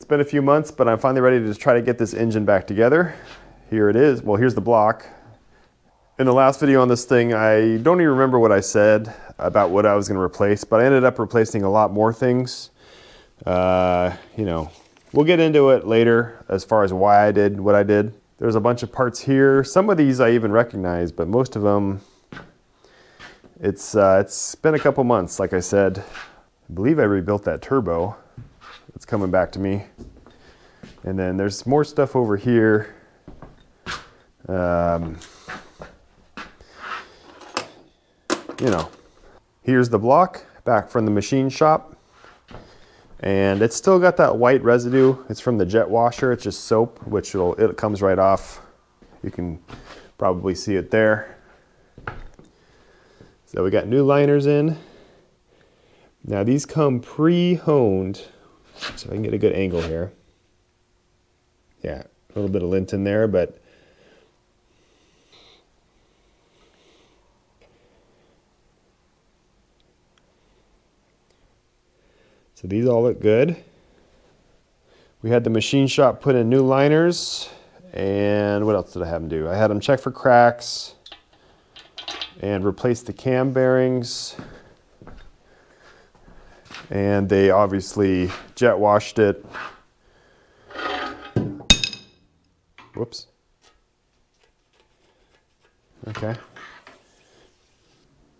been a few months, but I'm finally ready to try to get this engine back together. Here it is. Well, here's the block. In the last video on this thing, I don't even remember what I said about what I was going to replace, but I ended up replacing a lot more things. You know, we'll get into it later as far as why I did what I did. There's a bunch of parts here. Some of these I even recognize, but most of them, it's been a couple months, like I said. I believe I rebuilt that turbo. It's coming back to me. And then there's more stuff over here. You know, here's the block back from the machine shop. And it's still got that white residue. It's from the jet washer. It's just soap, which it comes right off. You can probably see it there. So we got new liners in. Now these come pre-honed, so I can get a good angle here. Yeah, a little bit of lint in there, but so these all look good. We had the machine shop put in new liners, and what else did I have them do? I had them check for cracks and replace the cam bearings. And they obviously jet washed it. Whoops. Okay.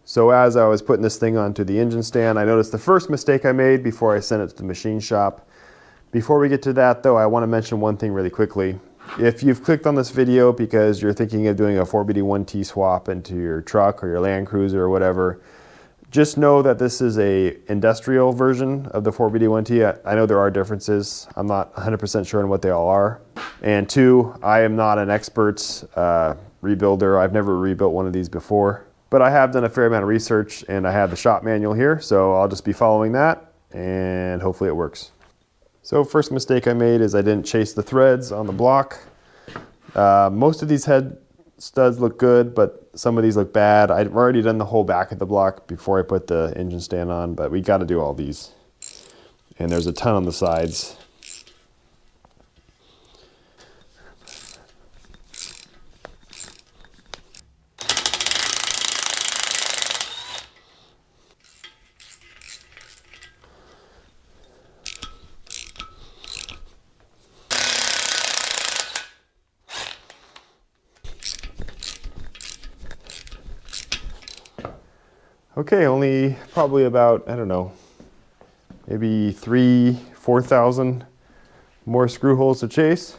So as I was putting this thing onto the engine stand, I noticed the first mistake I made before I sent it to the machine shop. Before we get to that though, I want to mention one thing really quickly. If you've clicked on this video because you're thinking of doing a 4BD1T swap into your truck or your Land Cruiser or whatever, just know that this is a industrial version of the 4BD1T. I know there are differences. I'm not 100% sure on what they all are. And two, I am not an expert rebuilder. I've never rebuilt one of these before. But I have done a fair amount of research, and I have the shop manual here, so I'll just be following that, and hopefully it works. So first mistake I made is I didn't chase the threads on the block. Most of these head studs look good, but some of these look bad. I've already done the whole back of the block before I put the engine stand on, but we got to do all these. And there's a ton on the sides. Okay, only probably about, I don't know, maybe 3,000-4,000 more screw holes to chase.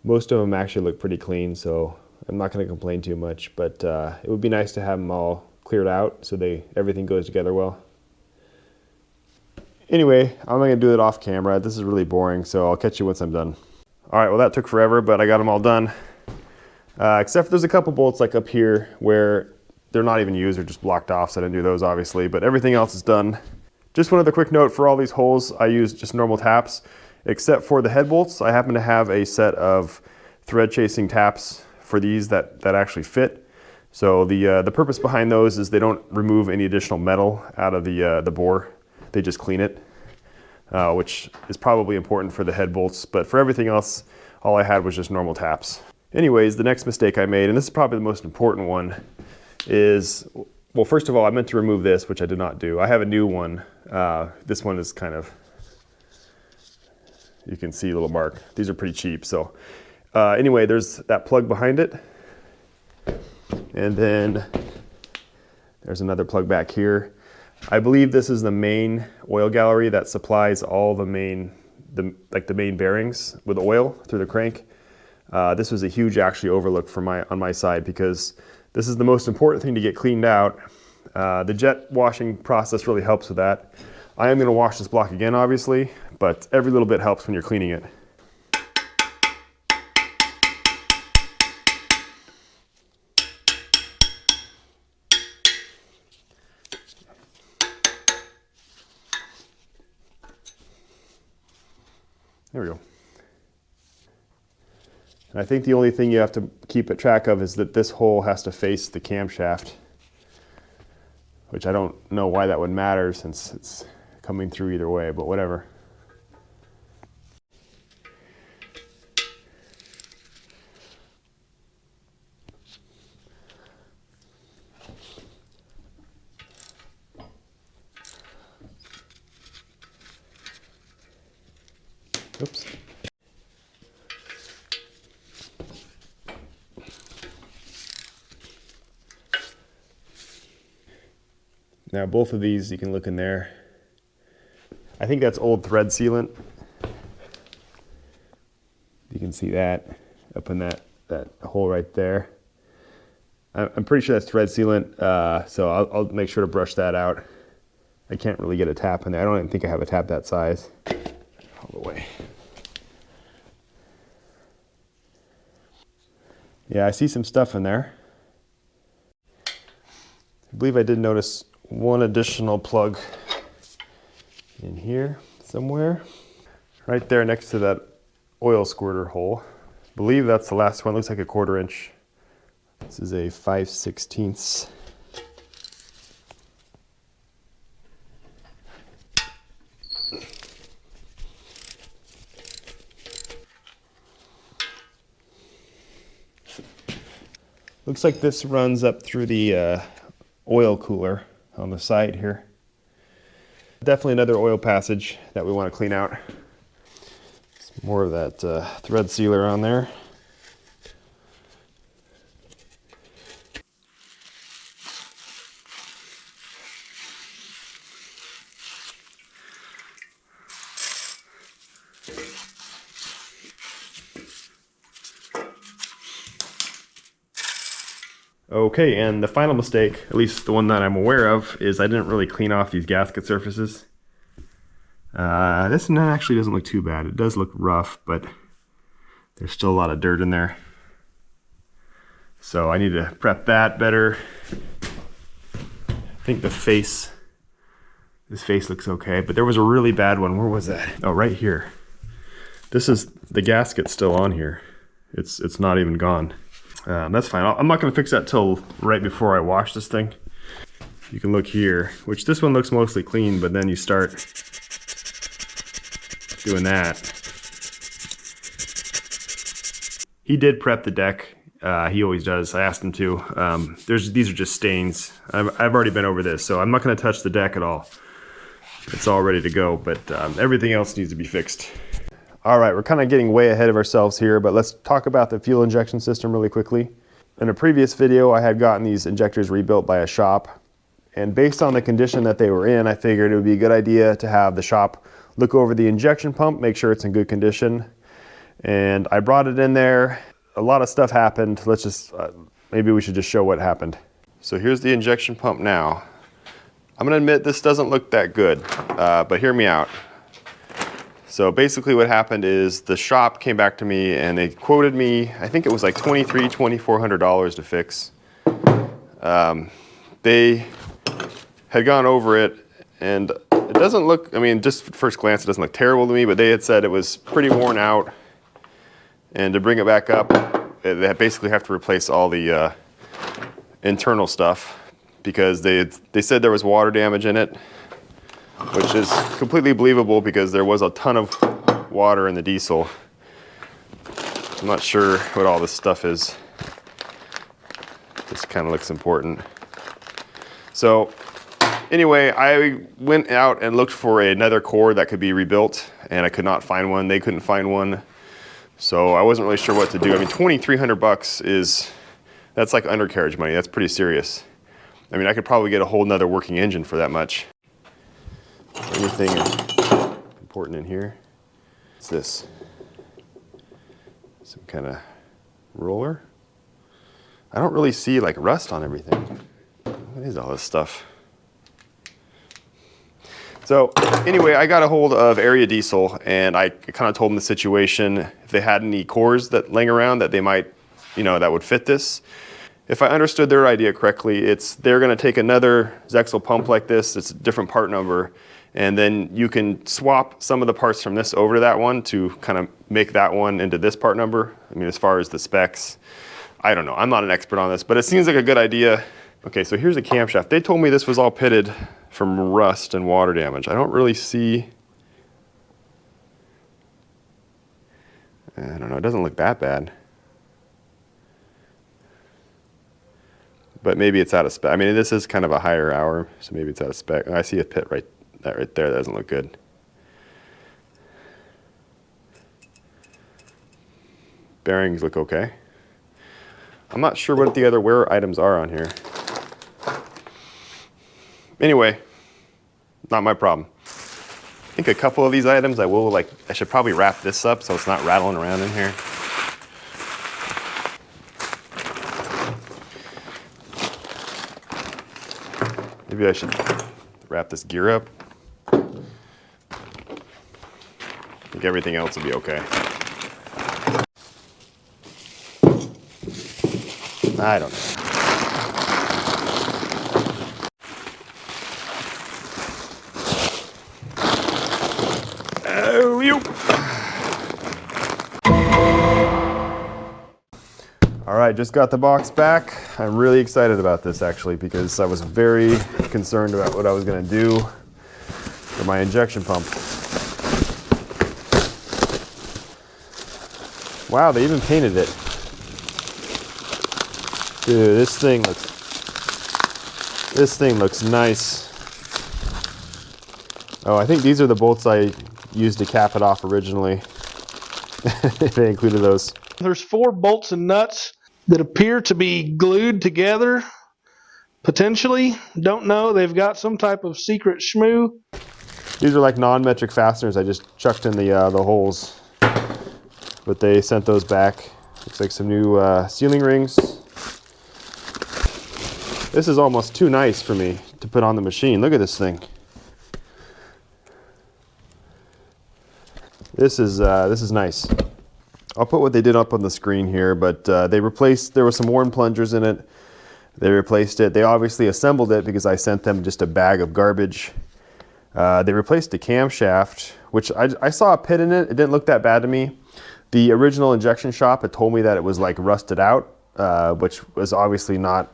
Most of them actually look pretty clean, so I'm not going to complain too much, but it would be nice to have them all cleared out so everything goes together well. Anyway, I'm going to do it off camera. This is really boring, so I'll catch you once I'm done. All right, well that took forever, but I got them all done. Except for there's a couple bolts like up here where they're not even used, they're just blocked off, so I didn't do those obviously, but everything else is done. Just one other quick note, for all these holes, I used just normal taps, except for the head bolts. I happen to have a set of thread chasing taps for these that actually fit. So the purpose behind those is they don't remove any additional metal out of the bore, they just clean it, which is probably important for the head bolts, but for everything else, all I had was just normal taps. Anyways, the next mistake I made, and this is probably the most important one, is, well, first of all, I meant to remove this, which I did not do. I have a new one. This one is kind of, you can see a little mark. These are pretty cheap. So anyway, there's that plug behind it. And then there's another plug back here. I believe this is the main oil gallery that supplies all the main bearings with oil through the crank. This was a huge actually overlook on my side because this is the most important thing to get cleaned out. The jet washing process really helps with that. I am going to wash this block again, obviously, but every little bit helps when you're cleaning it. There we go. And I think the only thing you have to keep track of is that this hole has to face the camshaft, which I don't know why that would matter since it's coming through either way, but whatever. Oops. Now both of these, you can look in there. I think that's old thread sealant. You can see that up in that hole right there. I'm pretty sure that's thread sealant, so I'll make sure to brush that out. I can't really get a tap in there. I don't even think I have a tap that size. All the way. Yeah, I see some stuff in there. I believe I did notice one additional plug in here somewhere. Right there next to that oil squirter hole. I believe that's the last one. Looks like a 1/4 inch. This is a 5/16. Looks like this runs up through the oil cooler on the side here. Definitely another oil passage that we want to clean out. Some more of that thread sealer on there. Okay, and the final mistake, at least the one that I'm aware of, is I didn't really clean off these gasket surfaces. This one actually doesn't look too bad. It does look rough, but there's still a lot of dirt in there. So I need to prep that better. I think this face looks okay, but there was a really bad one. Where was that? Oh, right here. This is, the gasket's still on here. It's not even gone. That's fine. I'm not going to fix that till right before I wash this thing. You can look here, which this one looks mostly clean, but then you start doing that. He did prep the deck. He always does. I asked him to. These are just stains. I've already been over this, so I'm not going to touch the deck at all. It's all ready to go, but everything else needs to be fixed. All right, we're kind of getting way ahead of ourselves here, but let's talk about the fuel injection system really quickly. In a previous video, I had gotten these injectors rebuilt by a shop, and based on the condition that they were in, I figured it would be a good idea to have the shop look over the injection pump, make sure it's in good condition. And I brought it in there. A lot of stuff happened. Let's just, maybe we should just show what happened. So here's the injection pump now. I'm gonna admit this doesn't look that good, but hear me out. So basically what happened is the shop came back to me and they quoted me, I think it was like $2,400 to fix. They had gone over it and it doesn't look, I mean, just at first glance it doesn't look terrible to me, but they had said it was pretty worn out. And to bring it back up, they basically have to replace all the internal stuff because they said there was water damage in it, which is completely believable because there was a ton of water in the diesel. I'm not sure what all this stuff is. This kind of looks important. So anyway, I went out and looked for another core that could be rebuilt and I could not find one. They couldn't find one. So I wasn't really sure what to do. I mean, $2,300 that's like undercarriage money. That's pretty serious. I mean, I could probably get a whole nother working engine for that much. Anything important in here? What's this? Some kind of roller? I don't really see like rust on everything. What is all this stuff? So anyway, I got a hold of Area Diesel and I kind of told them the situation. If they had any cores that laying around that they might, that would fit this. If I understood their idea correctly, they're going to take another Zexel pump like this. It's a different part number. And then you can swap some of the parts from this over to that one to kind of make that one into this part number. I mean, as far as the specs, I don't know. I'm not an expert on this, but it seems like a good idea. Okay, so here's the camshaft. They told me this was all pitted from rust and water damage. I don't really see, I don't know, it doesn't look that bad. But maybe it's out of spec. I mean, this is kind of a higher hour, so maybe it's out of spec. I see a pit right there. That doesn't look good. bearings look okay. I'm not sure what the other wear items are on here. Anyway, not my problem. I think a couple of these items I should probably wrap this up so it's not rattling around in here. Maybe I should wrap this gear up. I think everything else will be okay. I don't know. Oh, you. All right, just got the box back. I'm really excited about this actually because I was very concerned about what I was going to do for my injection pump. Wow, they even painted it. Dude, this thing looks nice. Oh, I think these are the bolts I used to cap it off originally. They included those. There's 4 bolts and nuts that appear to be glued together, potentially. Don't know. They've got some type of secret shmoo. These are like non-metric fasteners. I just chucked in the holes, but they sent those back. Looks like some new sealing rings. This is almost too nice for me to put on the machine. Look at this thing. This is nice. I'll put what they did up on the screen here, but there were some worn plungers in it. They replaced it. They obviously assembled it because I sent them just a bag of garbage. They replaced the camshaft, which I saw a pit in it. It didn't look that bad to me. The original injection shop had told me that it was like rusted out, which was obviously not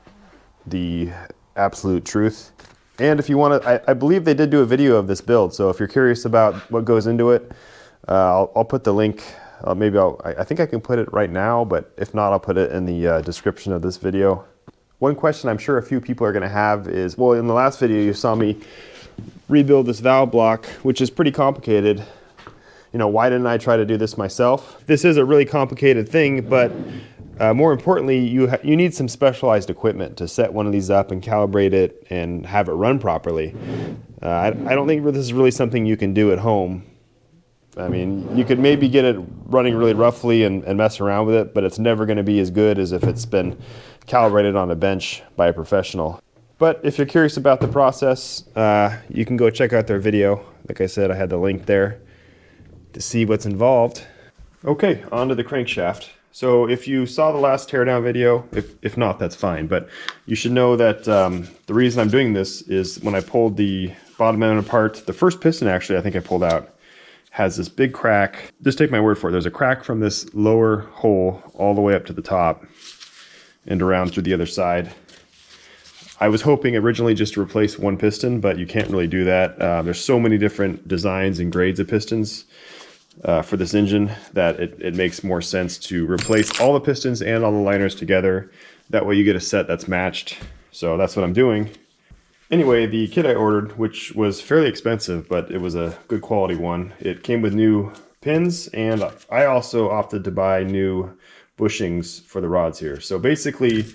the absolute truth. And if you want to, I believe they did do a video of this build, so if you're curious about what goes into it, I'll put the link. I think I can put it right now, but if not, I'll put it in the description of this video. One question I'm sure a few people are going to have is, well, in the last video you saw me rebuild this valve block, which is pretty complicated. You know, why didn't I try to do this myself? This is a really complicated thing, but more importantly, you need some specialized equipment to set one of these up and calibrate it and have it run properly. I don't think this is really something you can do at home. I mean, you could maybe get it running really roughly and mess around with it, but it's never going to be as good as if it's been calibrated on a bench by a professional. But if you're curious about the process, you can go check out their video. Like I said, I had the link there to see what's involved. Okay, on to the crankshaft. So if you saw the last teardown video, if not, that's fine. But you should know that the reason I'm doing this is when I pulled the bottom end apart, the first piston actually I think I pulled out has this big crack. Just take my word for it. There's a crack from this lower hole all the way up to the top and around through the other side. I was hoping originally just to replace one piston, but you can't really do that. There's so many different designs and grades of pistons for this engine that it makes more sense to replace all the pistons and all the liners together. That way you get a set that's matched. So that's what I'm doing. Anyway, the kit I ordered, which was fairly expensive, but it was a good quality one. It came with new pins, and I also opted to buy new bushings for the rods here. So basically,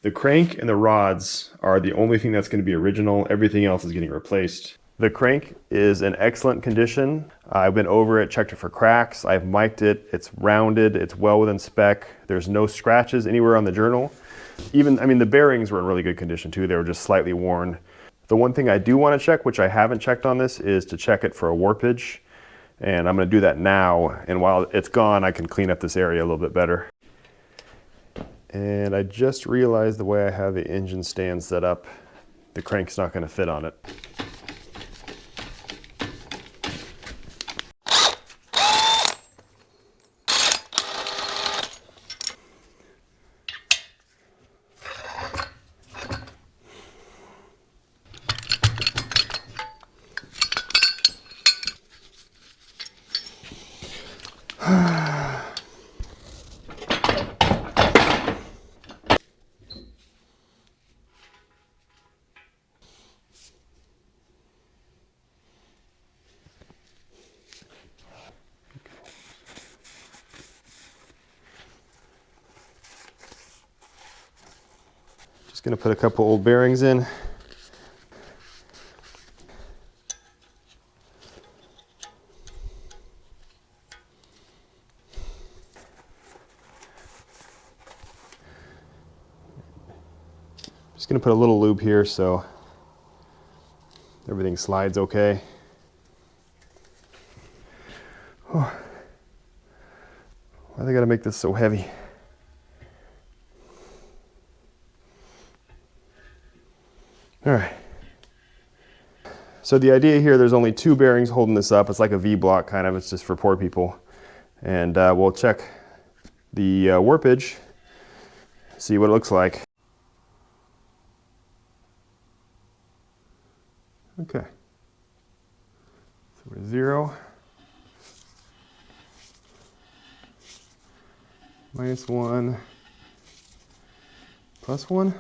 the crank and the rods are the only thing that's going to be original. Everything else is getting replaced. The crank is in excellent condition. I've been over it, checked it for cracks. I've mic'd it. It's rounded. It's well within spec. There's no scratches anywhere on the journal. The bearings were in really good condition too. They were just slightly worn. The one thing I do want to check, which I haven't checked on this, is to check it for a warpage. And I'm going to do that now. And while it's gone, I can clean up this area a little bit better. And I just realized the way I have the engine stand set up, the crank's not going to fit on it. gonna put a couple old bearings in. Just gonna put a little lube here so everything slides okay. Oh. Why they gotta make this so heavy? All right. So the idea here, there's only 2 bearings holding this up. It's like a V-block kind of, it's just for poor people. And we'll check the warpage, see what it looks like. Okay. So we're 0. -1. +1.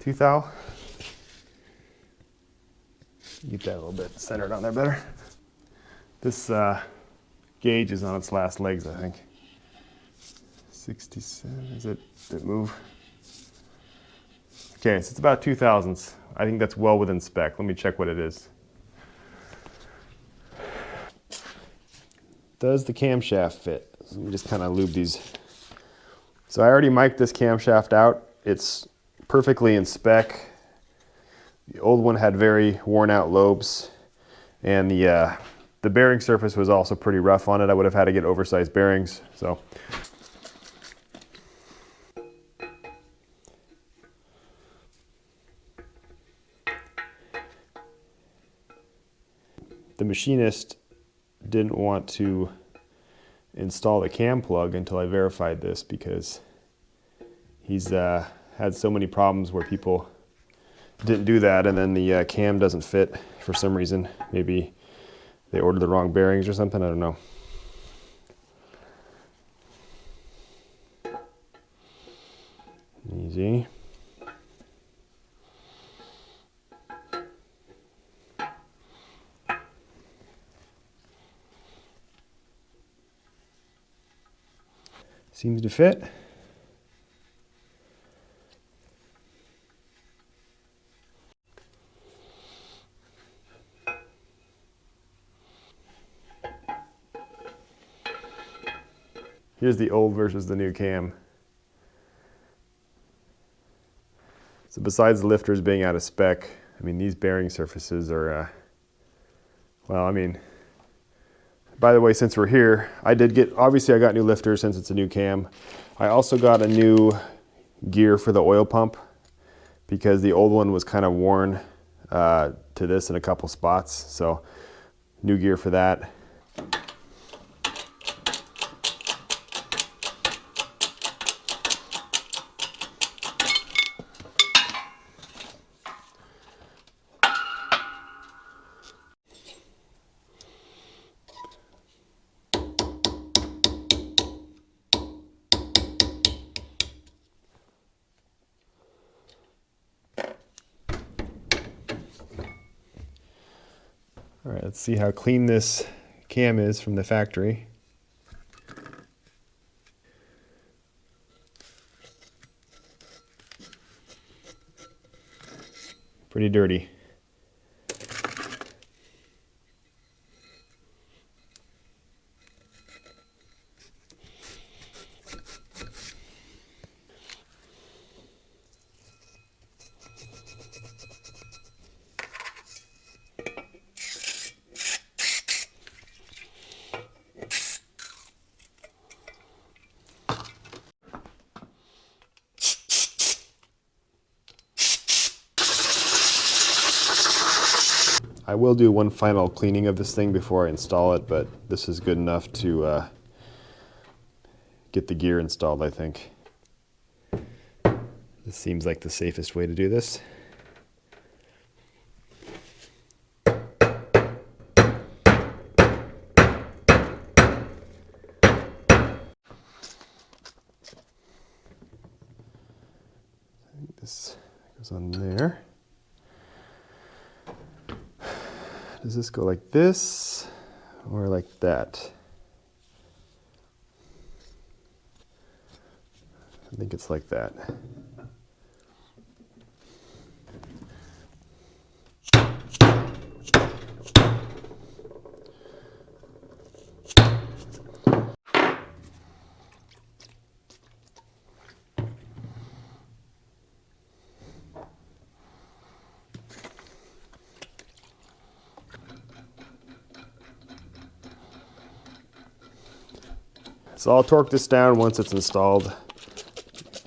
2 thou. Get that a little bit centered on there better. This gauge is on its last legs, I think. 67, did it move? Okay, so it's about 2 thousandths. I think that's well within spec. Let me check what it is. Does the camshaft fit? So let me just kind of lube these. So I already mic'd this camshaft out. It's perfectly in spec. The old one had very worn out lobes, and the bearing surface was also pretty rough on it. I would have had to get oversized bearings. So the machinist didn't want to install the cam plug until I verified this, because he's had so many problems where people didn't do that, and then the cam doesn't fit for some reason. Maybe they ordered the wrong bearings or something, I don't know. Easy. Seems to fit. Here's the old versus the new cam. So besides the lifters being out of spec, I mean, these bearing surfaces are, well, I mean, by the way, since we're here, obviously I got new lifters since it's a new cam. I also got a new gear for the oil pump, because the old one was kind of worn to this in a couple spots. So new gear for that. All right, let's see how clean this cam is from the factory. Pretty dirty. I will do one final cleaning of this thing before I install it, but this is good enough to get the gear installed, I think. This seems like the safest way to do this. This goes on there. Does this go like this or like that? I think it's like that. So I'll torque this down once it's installed.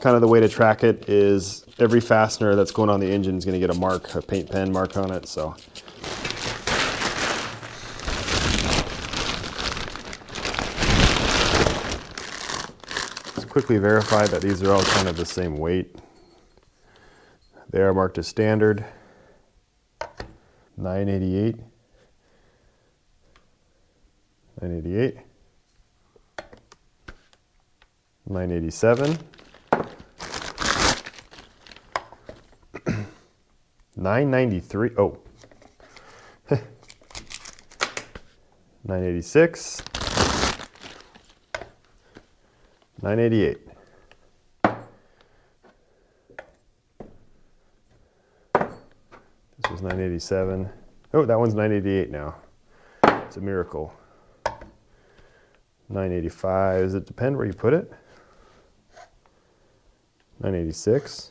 Kind of the way to track it is every fastener that's going on the engine is going to get a mark, a paint pen mark on it. So let's quickly verify that these are all kind of the same weight. They are marked as standard. 988. 988. 987. 993. Oh. 986. 988. This was 987. Oh, that one's 988 now. It's a miracle. 985. Does it depend where you put it? 986.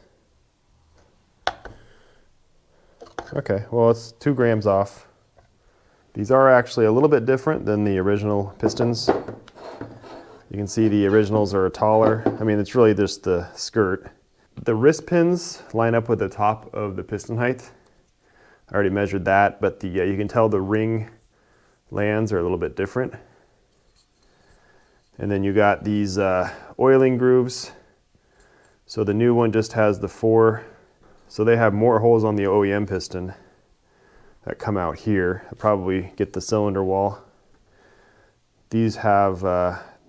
Okay, well, it's 2 grams off. These are actually a little bit different than the original pistons. You can see the originals are taller. I mean, it's really just the skirt. The wrist pins line up with the top of the piston height. I already measured that, but you can tell the ring lands are a little bit different. And then you got these oiling grooves. So the new one just has the 4. So they have more holes on the OEM piston that come out here. I'll probably get the cylinder wall. These have,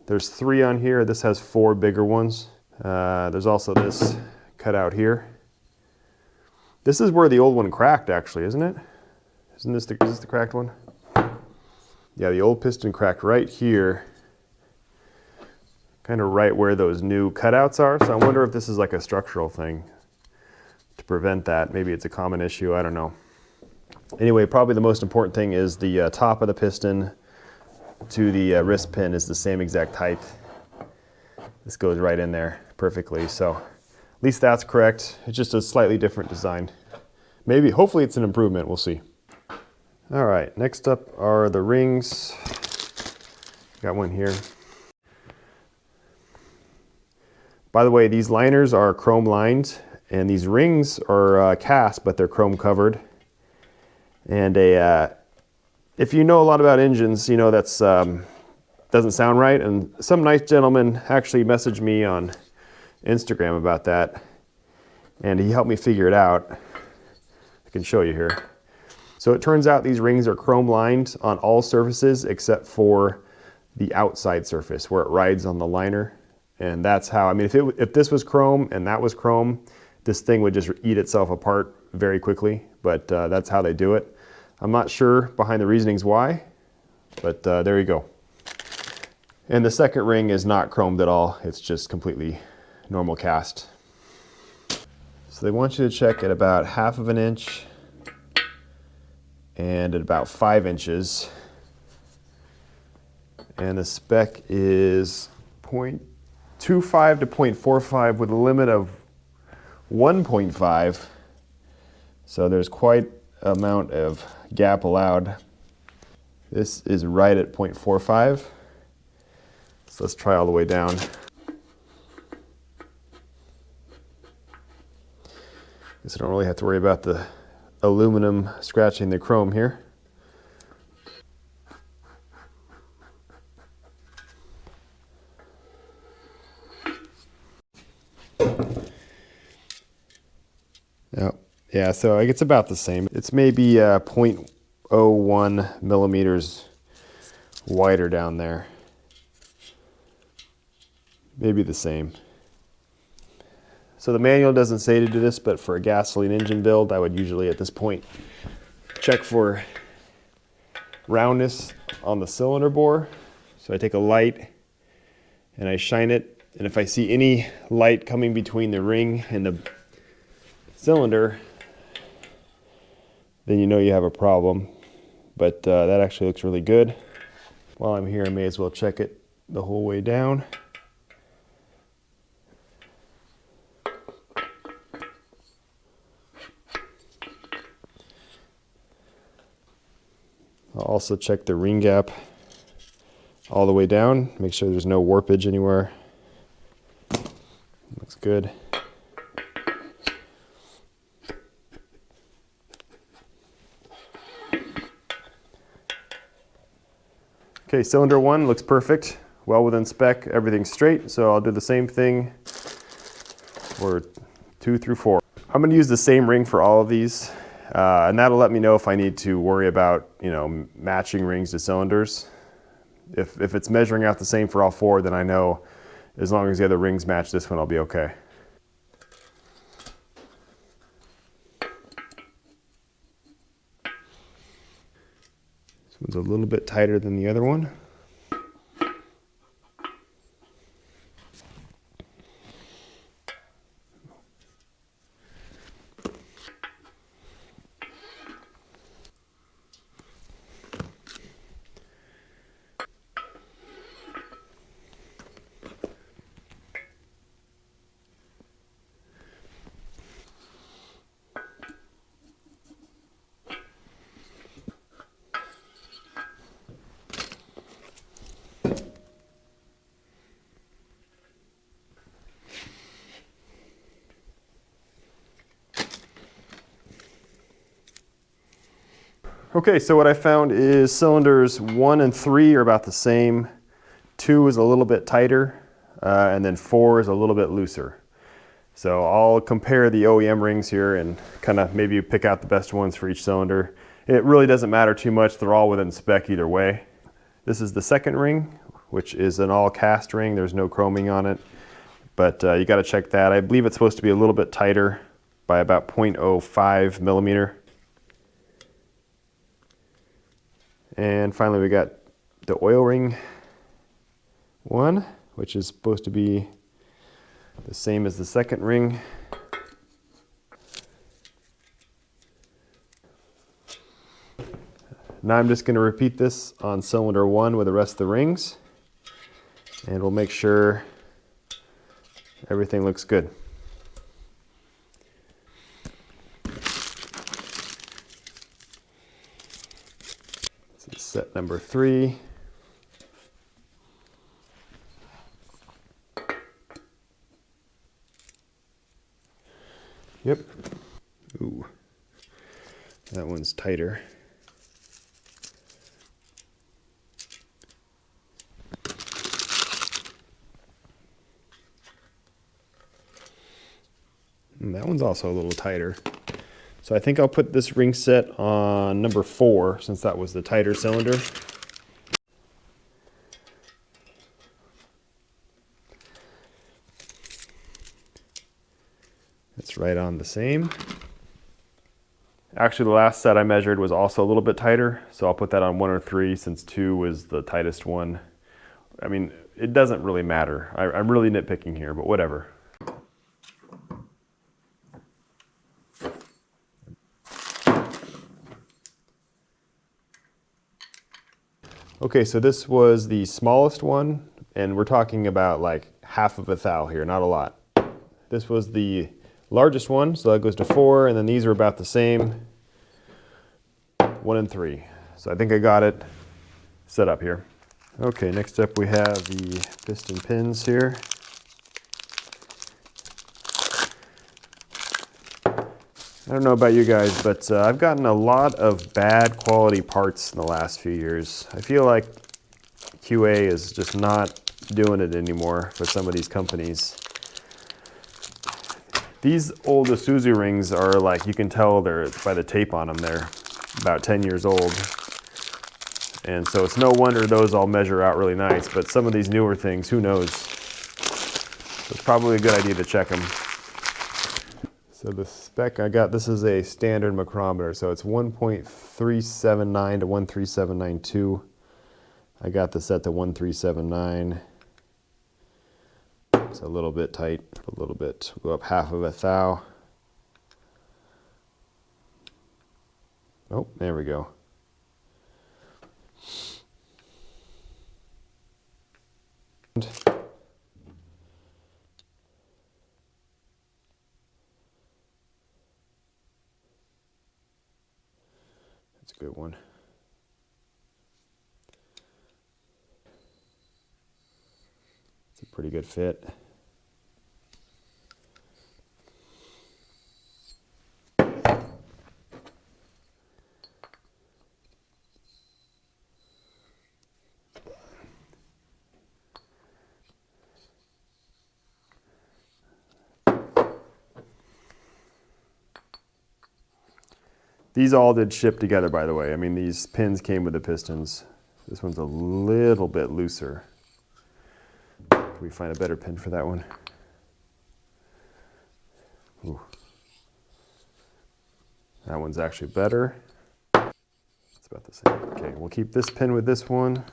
there's 3 on here. This has 4 bigger ones. There's also this cut out here. This is where the old one cracked, actually, isn't it? Isn't this is this the cracked one? Yeah, the old piston cracked right here. Kind of right where those new cutouts are. So I wonder if this is like a structural thing to prevent that. Maybe it's a common issue, I don't know. Anyway, probably the most important thing is the top of the piston to the wrist pin is the same exact height. This goes right in there perfectly. So at least that's correct. It's just a slightly different design. Maybe, hopefully it's an improvement, we'll see. All right, next up are the rings. Got one here. By the way, these liners are chrome lined, and these rings are cast, but they're chrome covered. And if you know a lot about engines, you know that's doesn't sound right. And some nice gentleman actually messaged me on Instagram about that, and he helped me figure it out. I can show you here. So it turns out these rings are chrome lined on all surfaces except for the outside surface where it rides on the liner. And that's how, I mean, if this was chrome and that was chrome, this thing would just eat itself apart very quickly, but that's how they do it. I'm not sure behind the reasonings why, but there you go. And the second ring is not chromed at all. It's just completely normal cast. So they want you to check at about 1/2 of an inch and at about 5 inches. And the spec is 0.25 to 0.45 with a limit of 1.5. So there's quite an amount of gap allowed. This is right at 0.45. So let's try all the way down. Guess I don't really have to worry about the aluminum scratching the chrome here. Yeah, so it's about the same. It's maybe 0.01 millimeters wider down there. Maybe the same. So the manual doesn't say to do this, but for a gasoline engine build, I would usually at this point check for roundness on the cylinder bore. So I take a light and I shine it, and if I see any light coming between the ring and the cylinder, then you know you have a problem. But that actually looks really good. While I'm here, I may as well check it the whole way down. I'll also check the ring gap all the way down. Make sure there's no warpage anywhere. Looks good. Okay, cylinder 1 looks perfect, well within spec, everything's straight, so I'll do the same thing for 2 through 4. I'm going to use the same ring for all of these, and that'll let me know if I need to worry about, matching rings to cylinders. If it's measuring out the same for all 4, then I know as long as the other rings match this one, I'll be okay. This one's a little bit tighter than the other one. Okay, so what I found is cylinders 1 and 3 are about the same. 2 is a little bit tighter, and then 4 is a little bit looser. So I'll compare the OEM rings here and kind of maybe pick out the best ones for each cylinder. It really doesn't matter too much, they're all within spec either way. This is the second ring, which is an all cast ring. There's no chroming on it, but you got to check that. I believe it's supposed to be a little bit tighter by about 0.05 millimeter. And finally we got the oil ring one, which is supposed to be the same as the second ring. Now I'm just going to repeat this on cylinder 1 with the rest of the rings, and we'll make sure everything looks good. Set number 3. Yep. Ooh, that one's tighter. And that one's also a little tighter. So I think I'll put this ring set on number 4 since that was the tighter cylinder. It's right on the same. Actually, the last set I measured was also a little bit tighter, so I'll put that on 1 or 3 since 2 was the tightest one. I mean, it doesn't really matter. I'm really nitpicking here, but whatever. Okay, so this was the smallest one, and we're talking about like half of a thou here, not a lot. This was the largest one, so that goes to 4, and then these are about the same, 1 and 3. So I think I got it set up here. Okay, next up we have the piston pins here. I don't know about you guys, but I've gotten a lot of bad quality parts in the last few years. I feel like QA is just not doing it anymore for some of these companies. These old Isuzu rings are like, you can tell they're, by the tape on them, they're about 10 years old. And so it's no wonder those all measure out really nice, but some of these newer things, who knows? So it's probably a good idea to check them. So the spec I got, this is a standard micrometer, so it's 1.379 to 13792. I got the set to 1379. It's a little bit tight, a little bit. We'll go up half of a thou. Oh, there we go. That's a good one. It's a pretty good fit. These all did ship together, by the way. I mean, these pins came with the pistons. This one's a little bit looser. Can we find a better pin for that one? Ooh. That one's actually better. It's about the same. Okay, we'll keep this pin with this one.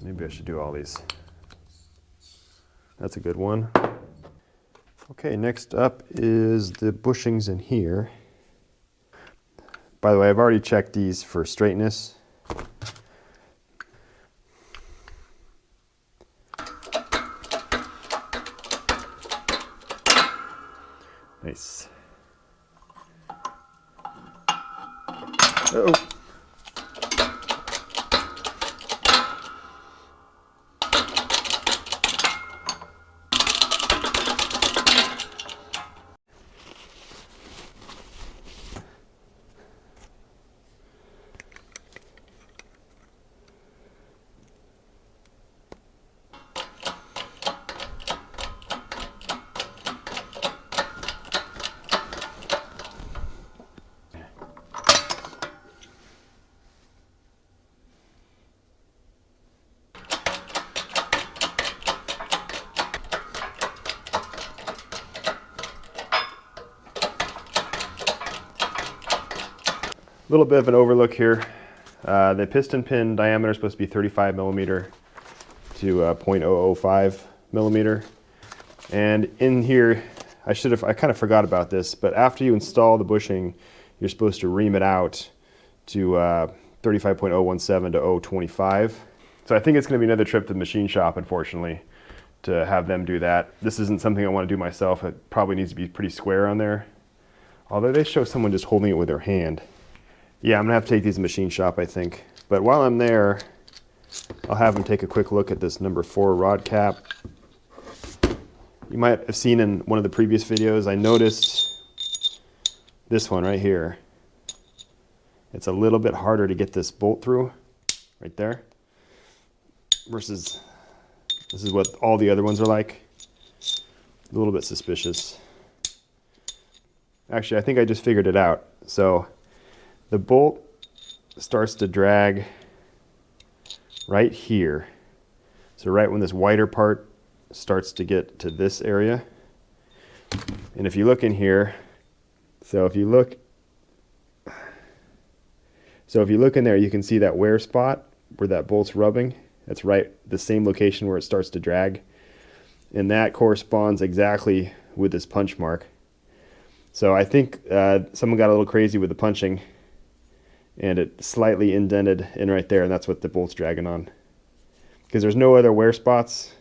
Maybe I should do all these. That's a good one. Okay, next up is the bushings in here. By the way, I've already checked these for straightness. Nice. Uh-oh. Little bit of an overlook here. The piston pin diameter is supposed to be 35 millimeter to 0.005 millimeter. And in here, I kind of forgot about this, but after you install the bushing, you're supposed to ream it out to 35.017 to 0.025. So I think it's going to be another trip to the machine shop, unfortunately, to have them do that. This isn't something I want to do myself. It probably needs to be pretty square on there. Although they show someone just holding it with their hand. Yeah, I'm gonna have to take these to the machine shop, I think. But while I'm there, I'll have them take a quick look at this number 4 rod cap. You might have seen in one of the previous videos, I noticed this one right here. It's a little bit harder to get this bolt through, right there, versus this is what all the other ones are like. A little bit suspicious. Actually, I think I just figured it out. So the bolt starts to drag right here. So right when this wider part starts to get to this area. And if you look in here, so if you look in there, you can see that wear spot where that bolt's rubbing. That's right, the same location where it starts to drag. And that corresponds exactly with this punch mark. So I think someone got a little crazy with the punching and it slightly indented in right there, and that's what the bolt's dragging on. Because there's no other wear spots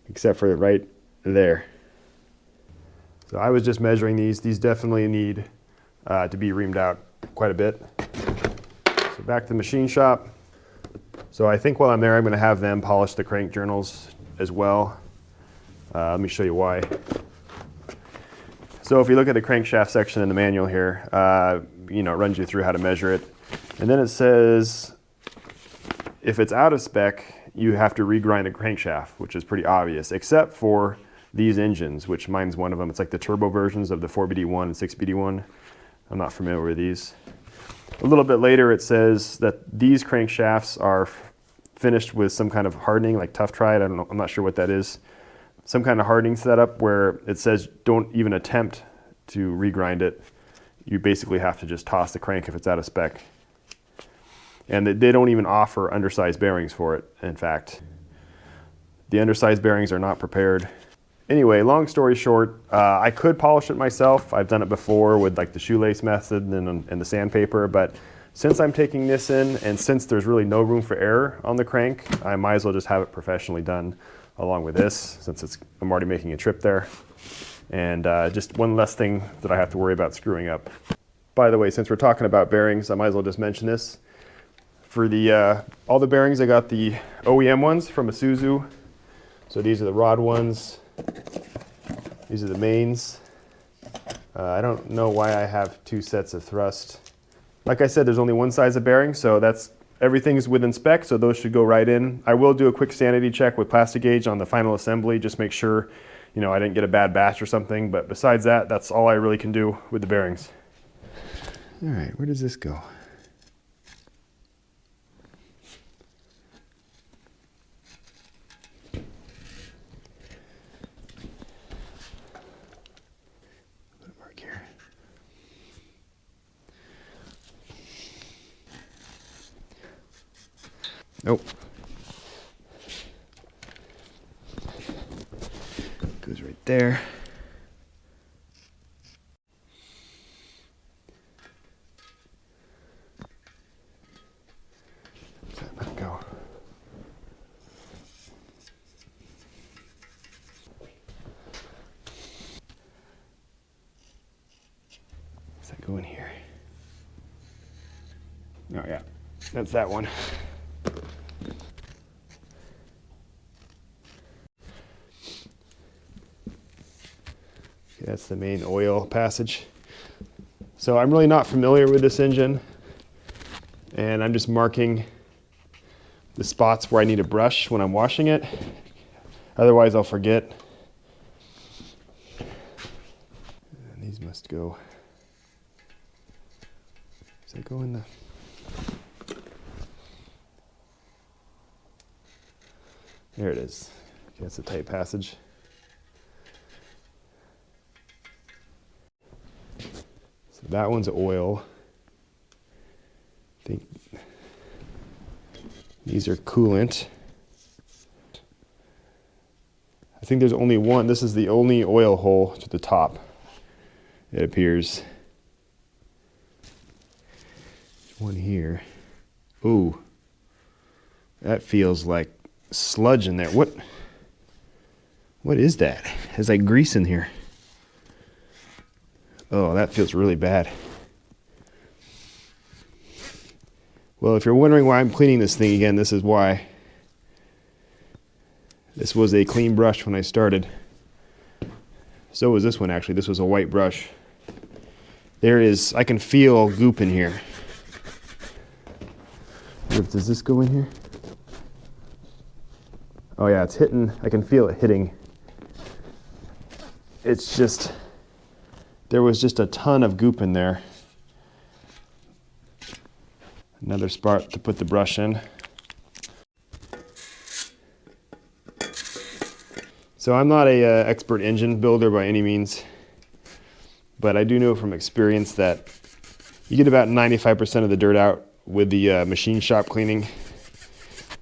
except for right there. So I was just measuring these. These definitely need to be reamed out quite a bit. So back to the machine shop. So I think while I'm there, I'm going to have them polish the crank journals as well. Let me show you why. So if you look at the crankshaft section in the manual here, it runs you through how to measure it. And then it says if it's out of spec, you have to regrind the crankshaft, which is pretty obvious, except for these engines, which mine's one of them. It's like the turbo versions of the 4BD1 and 6BD1. I'm not familiar with these. A little bit later, it says that these crankshafts are finished with some kind of hardening, like Tough Tried. I'm not sure what that is. Some kind of hardening setup where it says don't even attempt to regrind it. You basically have to just toss the crank if it's out of spec. And they don't even offer undersized bearings for it, in fact. The undersized bearings are not prepared. Anyway, long story short, I could polish it myself. I've done it before with like the shoelace method and the sandpaper, but since I'm taking this in and since there's really no room for error on the crank, I might as well just have it professionally done along with this, since I'm already making a trip there. And just one less thing that I have to worry about screwing up. By the way, since we're talking about bearings, I might as well just mention this. For the all the bearings, I got the OEM ones from Isuzu. So these are the rod ones. These are the mains. I don't know why I have two sets of thrust. Like I said, there's only one size of bearing, so everything's within spec, so those should go right in. I will do a quick sanity check with plastic gauge on the final assembly, just make sure, you know, I didn't get a bad batch or something, but besides that, that's all I really can do with the bearings. All right, where does this go? Put a mark here. Nope. Goes right there. Does that not go? Does that go in here? Oh yeah, that's that one. That's the main oil passage. So I'm really not familiar with this engine, and I'm just marking the spots where I need a brush when I'm washing it. Otherwise I'll forget. And these must go. Does that go in the... There it is. Okay, that's a tight passage. So that one's oil. I think these are coolant. I think there's only one. This is the only oil hole to the top, it appears. There's one here. Ooh, that feels like sludge in there. What is that? There's like grease in here. Oh, that feels really bad. Well, if you're wondering why I'm cleaning this thing again, this is why. This was a clean brush when I started. So was this one actually. This was a white brush. I can feel goop in here. Does this go in here? Oh yeah, it's hitting. I can feel it hitting. It's just... There was just a ton of goop in there. Another spot to put the brush in. So I'm not a expert engine builder by any means, but I do know from experience that you get about 95% of the dirt out with the machine shop cleaning,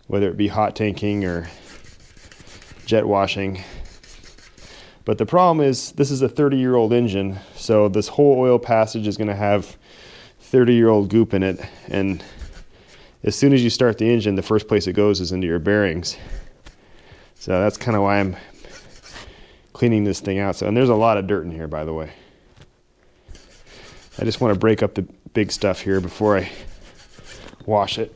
whether it be hot tanking or jet washing. But the problem is, this is a 30-year-old engine, so this whole oil passage is going to have 30-year-old goop in it, and as soon as you start the engine, the first place it goes is into your bearings. So that's kind of why I'm cleaning this thing out. So, and there's a lot of dirt in here, by the way. I just want to break up the big stuff here before I wash it.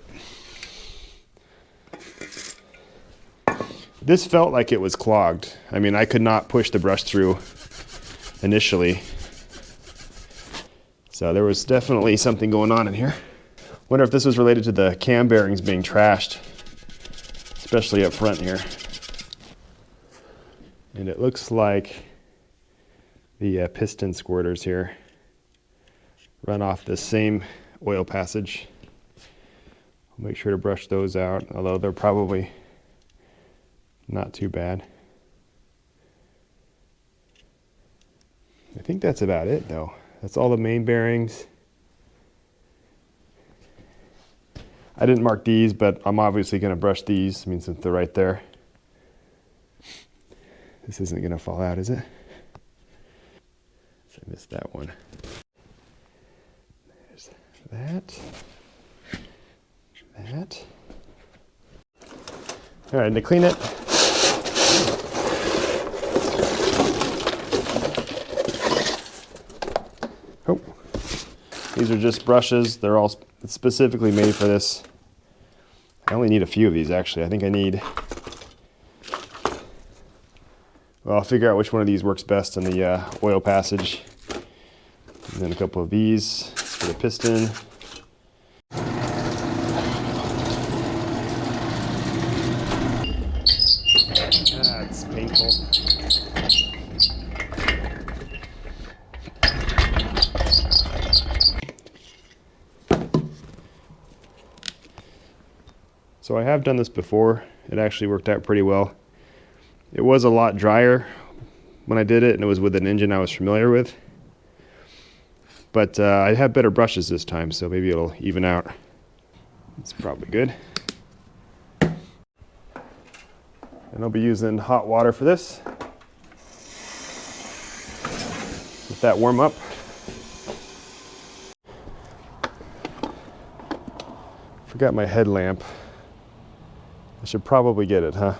This felt like it was clogged. I mean, I could not push the brush through initially. So there was definitely something going on in here. Wonder if this was related to the cam bearings being trashed, especially up front here. And it looks like the piston squirters here run off the same oil passage. I'll make sure to brush those out, although they're probably not too bad. I think that's about it though. That's all the main bearings. I didn't mark these, but I'm obviously going to brush these. I mean, since they're right there. This isn't going to fall out, is it? So I missed that one. There's that. That. All right, and to clean it, these are just brushes. They're all specifically made for this. I only need a few of these actually. I think I need, well, I'll figure out which one of these works best in the oil passage. And then a couple of these for the piston. That's painful. So I have done this before. It actually worked out pretty well. It was a lot drier when I did it, and it was with an engine I was familiar with. But I have better brushes this time, so maybe it'll even out. It's probably good. And I'll be using hot water for this. Let that warm up. Forgot my headlamp. I should probably get it, huh?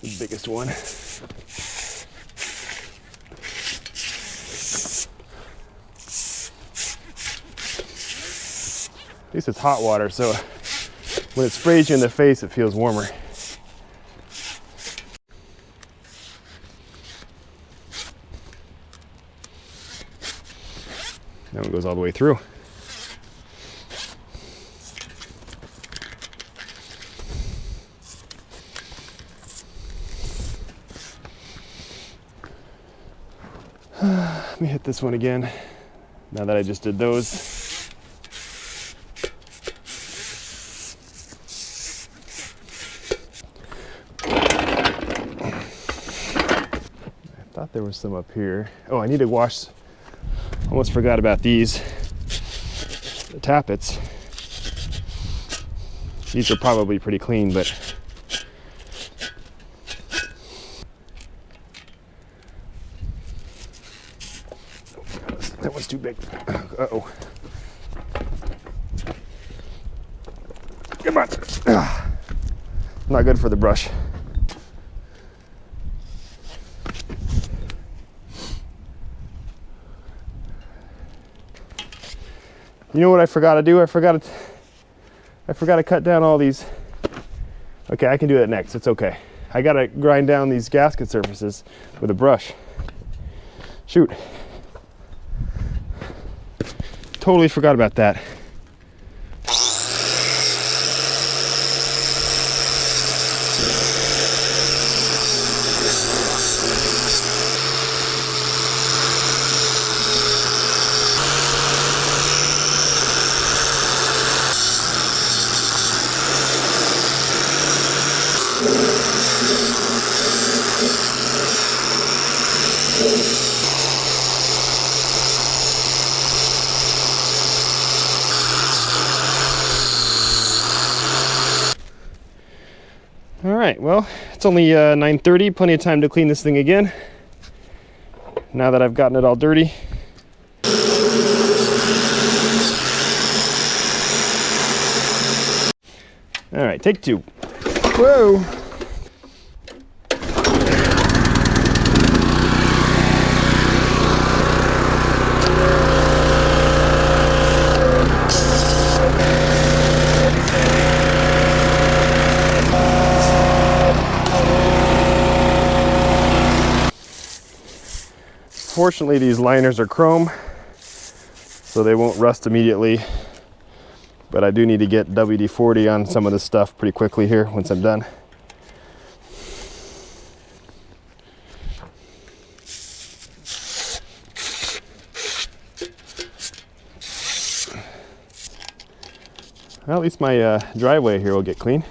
The biggest one. At least it's hot water, so when it sprays you in the face, it feels warmer. That one goes all the way through. Let me hit this one again, now that I just did those. I thought there was some up here. Oh, I need to wash, almost forgot about these, the tappets. These are probably pretty clean, but that one's too big. Uh-oh. Come on. Not good for the brush. You know what I forgot to do? I forgot to cut down all these. Okay, I can do that next. It's okay. I gotta grind down these gasket surfaces with a brush. Shoot. Totally forgot about that. All right, well, it's only 9:30, plenty of time to clean this thing again. Now that I've gotten it all dirty. All right, take two. Whoa. Fortunately, these liners are chrome, so they won't rust immediately. But I do need to get WD-40 on some of this stuff pretty quickly here once I'm done. Well, at least my driveway here will get clean.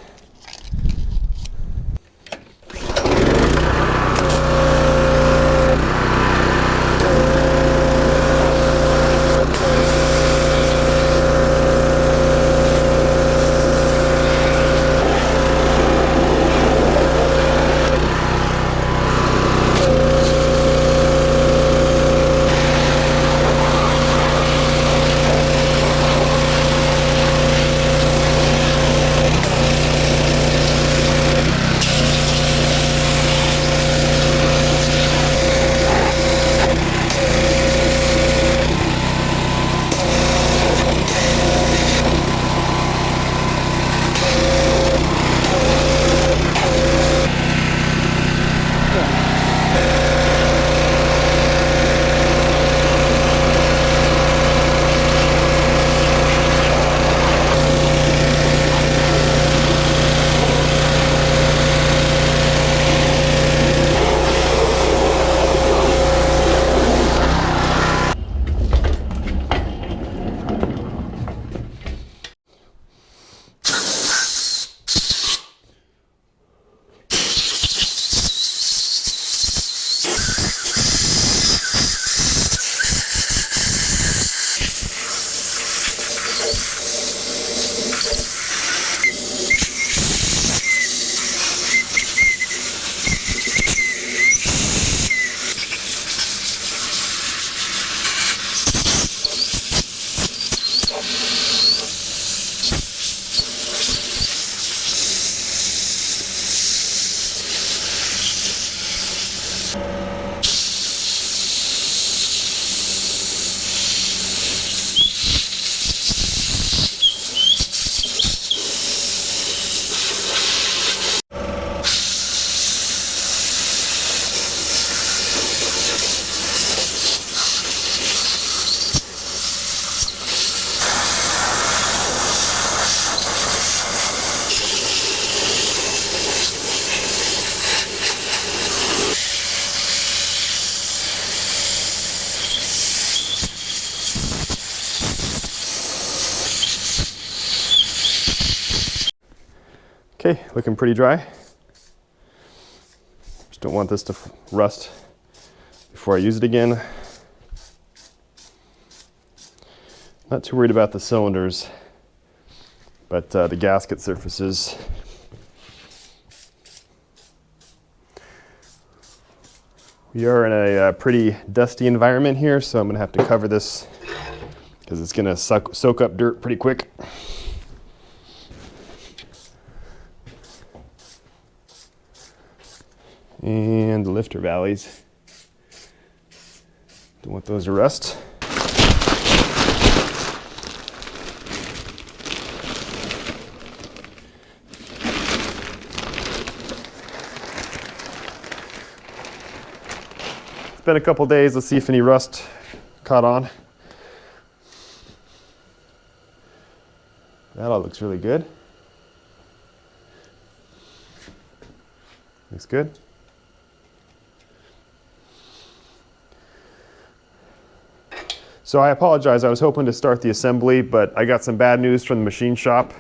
Okay, looking pretty dry. Just don't want this to rust before I use it again. Not too worried about the cylinders, but the gasket surfaces. We are in a pretty dusty environment here, so I'm gonna have to cover this because it's gonna soak up dirt pretty quick. And the lifter valleys. Don't want those to rust. It's been a couple days. Let's see if any rust caught on. That all looks really good. Looks good. So I apologize, I was hoping to start the assembly, but I got some bad news from the machine shop.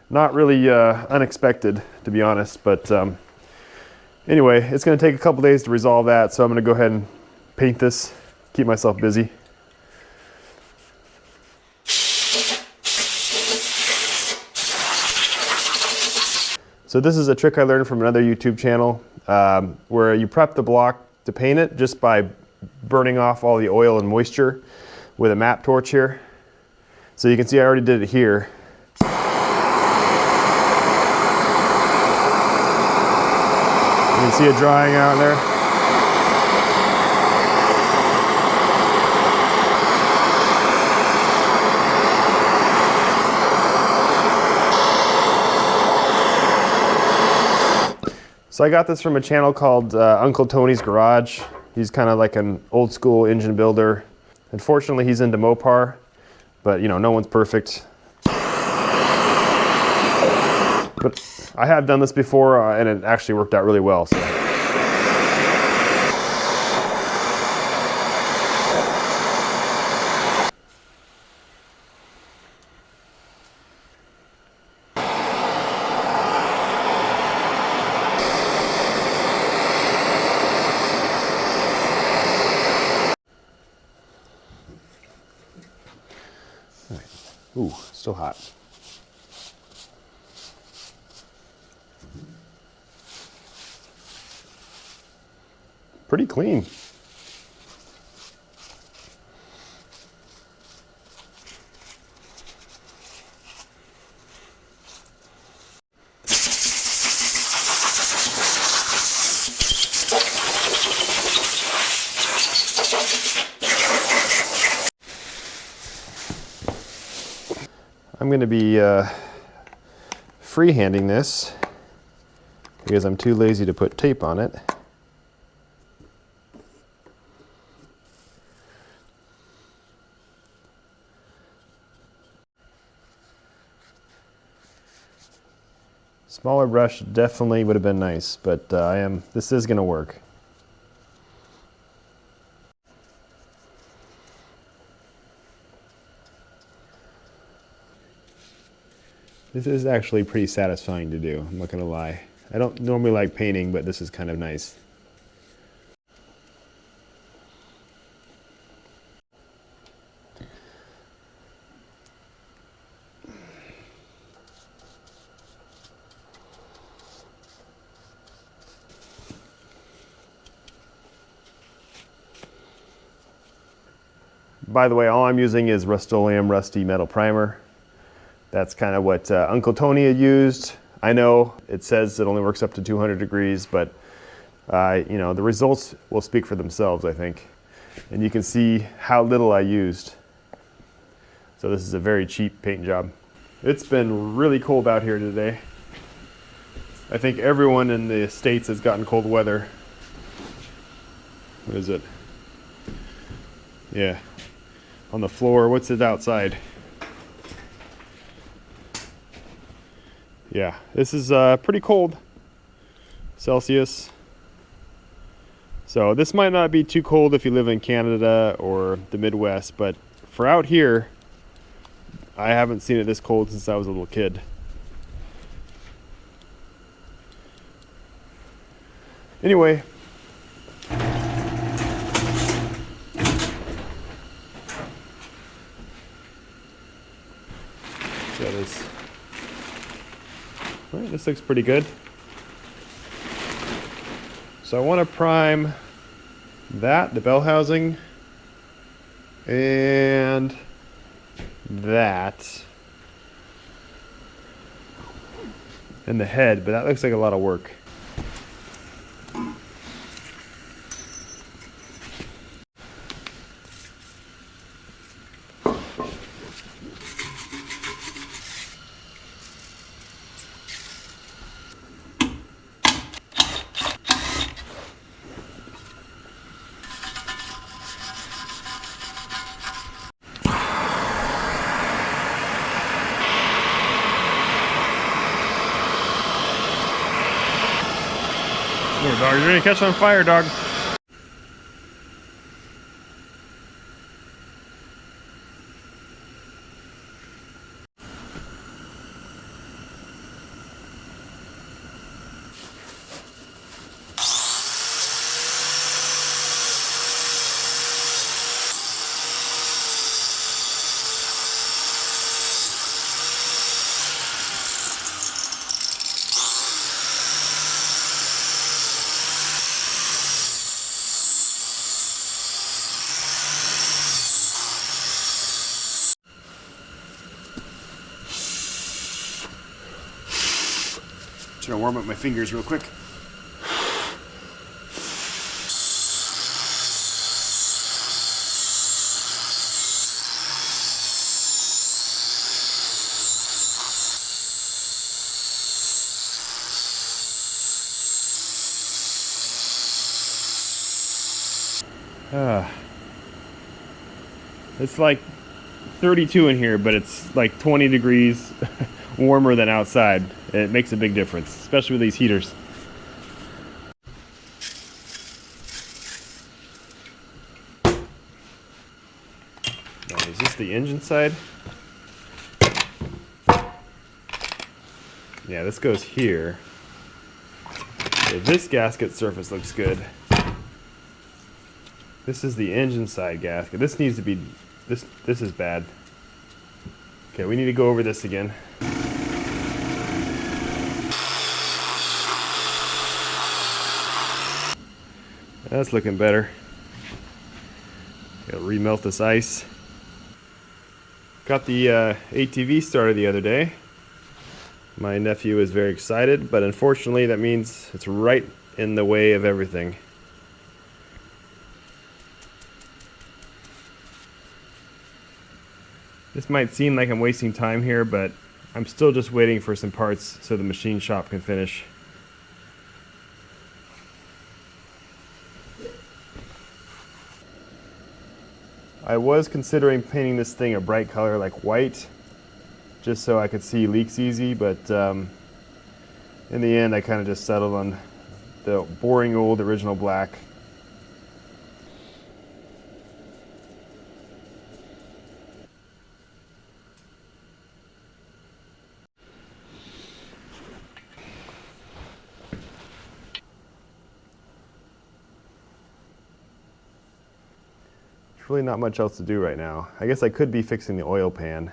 Not really unexpected, to be honest, but anyway, it's gonna take a couple days to resolve that, so I'm gonna go ahead and paint this, keep myself busy. So this is a trick I learned from another YouTube channel where you prep the block to paint it just by burning off all the oil and moisture with a map torch here. So you can see I already did it here. You can see it drying out there. So I got this from a channel called Uncle Tony's Garage. He's kind of like an old school engine builder. Unfortunately, he's into Mopar, but you know, no one's perfect. But I have done this before and it actually worked out really well. So. Ooh, still hot. Pretty clean. I'm going to be freehanding this because I'm too lazy to put tape on it. Smaller brush definitely would have been nice, but this is going to work. This is actually pretty satisfying to do, I'm not going to lie. I don't normally like painting, but this is kind of nice. By the way, all I'm using is Rust-Oleum Rusty Metal Primer. That's kind of what Uncle Tony had used. I know it says it only works up to 200 degrees, but you know, the results will speak for themselves, I think. And you can see how little I used. So this is a very cheap paint job. It's been really cold out here today. I think everyone in the States has gotten cold weather. What is it? Yeah. On the floor, what's it outside? Yeah, this is pretty cold Celsius. So this might not be too cold if you live in Canada or the Midwest, but for out here, I haven't seen it this cold since I was a little kid. Anyway, so this looks pretty good. So I want to prime that, the bell housing, and that, and the head, but that looks like a lot of work. Here, dog, you're gonna catch on fire, dog. Just gonna warm up my fingers real quick. It's like 32 in here, but it's like 20 degrees warmer than outside. It makes a big difference, especially with these heaters. Now, is this the engine side? Yeah, this goes here. So this gasket surface looks good. This is the engine side gasket. This needs to be, this is bad. Okay, we need to go over this again. That's looking better. Gotta remelt this ice. Got the ATV started the other day. My nephew is very excited, but unfortunately that means it's right in the way of everything. This might seem like I'm wasting time here, but I'm still just waiting for some parts so the machine shop can finish. I was considering painting this thing a bright color like white, just so I could see leaks easy, but in the end I kind of just settled on the boring old original black. There's really not much else to do right now. I guess I could be fixing the oil pan.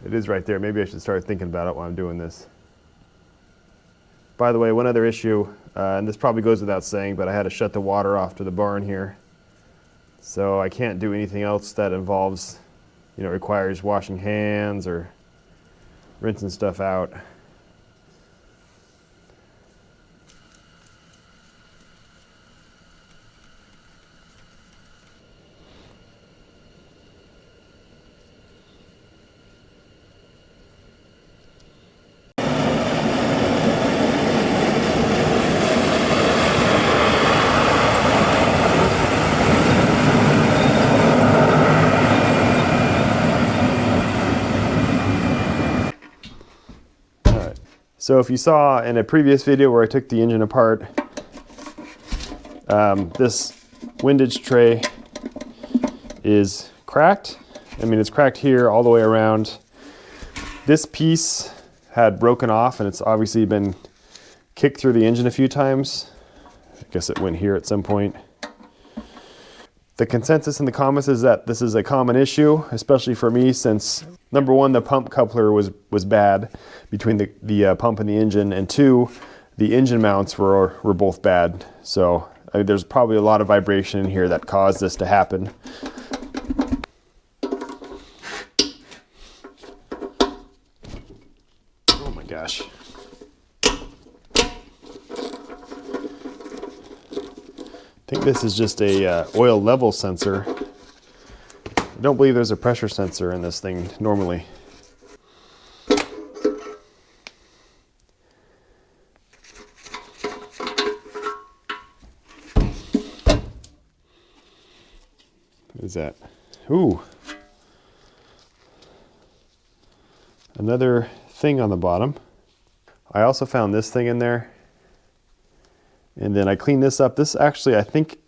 It is right there. Maybe I should start thinking about it while I'm doing this. By the way, one other issue, and this probably goes without saying, but I had to shut the water off to the barn here. So I can't do anything else that involves, requires washing hands or rinsing stuff out. So if you saw in a previous video where I took the engine apart, this windage tray is cracked. I mean, it's cracked here all the way around. This piece had broken off and it's obviously been kicked through the engine a few times. I guess it went here at some point. The consensus in the comments is that this is a common issue, especially for me, since number one, the pump coupler was bad between the pump and the engine, and two, the engine mounts were both bad. So there's probably a lot of vibration in here that caused this to happen. Oh my gosh. I think this is just a oil level sensor. I don't believe there's a pressure sensor in this thing normally. What is that? Ooh. Another thing on the bottom. I also found this thing in there. And then I cleaned this up. This actually, I think,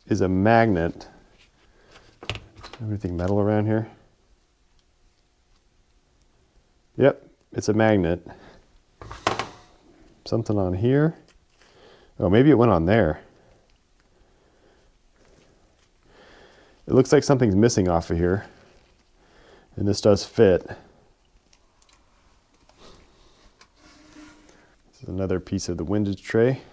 is a magnet. Everything metal around here. Yep, it's a magnet. Something on here. Oh, maybe it went on there. It looks like something's missing off of here. And this does fit. This is another piece of the windage tray.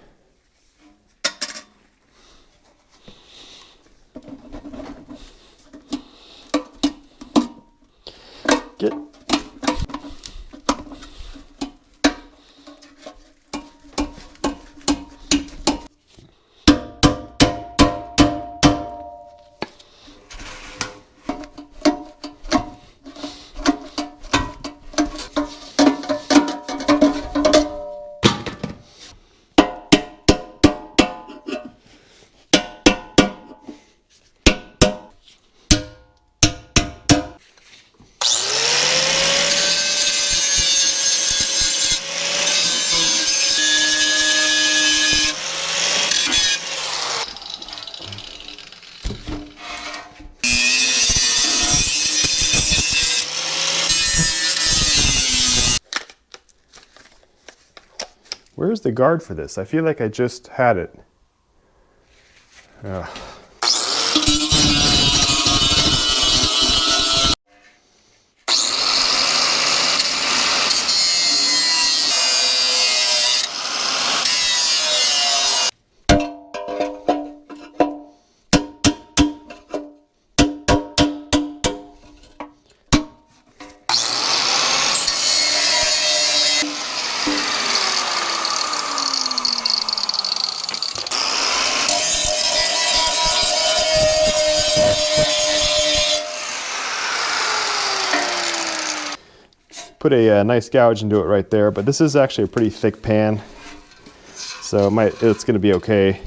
Where's the guard for this? I feel like I just had it. Ugh. Put a nice gouge into it right there, but this is actually a pretty thick pan, so it's going to be okay.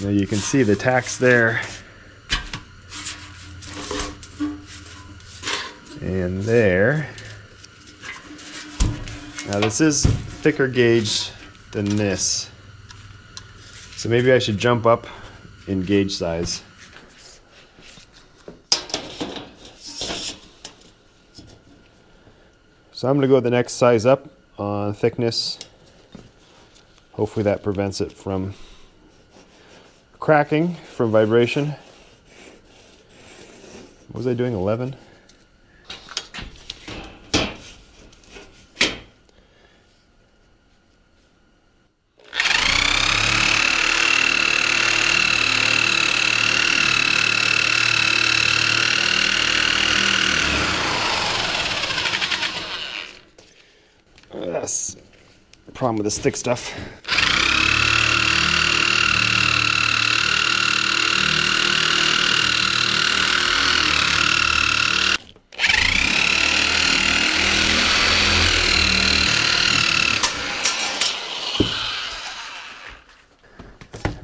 Now you can see the tacks there. And there. Now this is thicker gauge than this. So maybe I should jump up in gauge size. So I'm going to go the next size up on thickness. Hopefully that prevents it from cracking from vibration. What was I doing, 11? That's the problem with this thick stuff.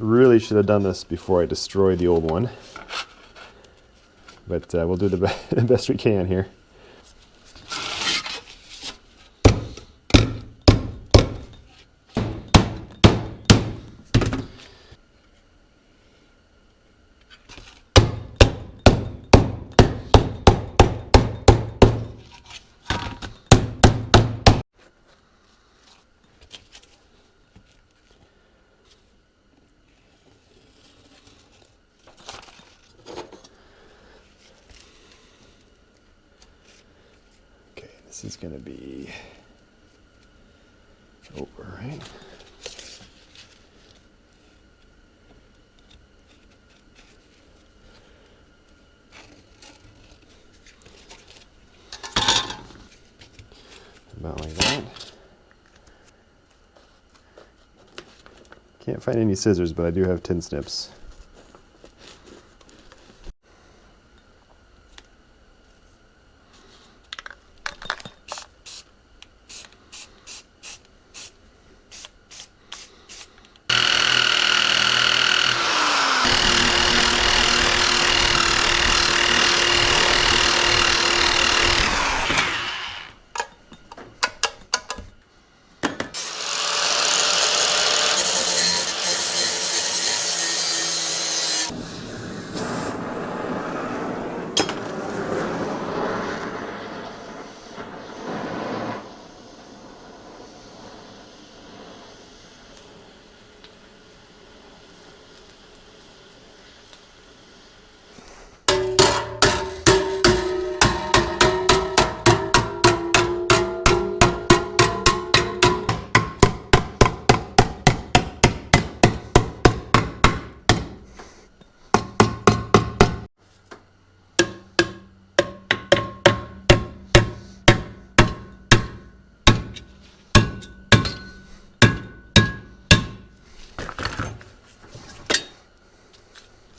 Really should have done this before I destroy the old one, but we'll do the best we can here. This is going to be over, right? About like that. Can't find any scissors, but I do have tin snips.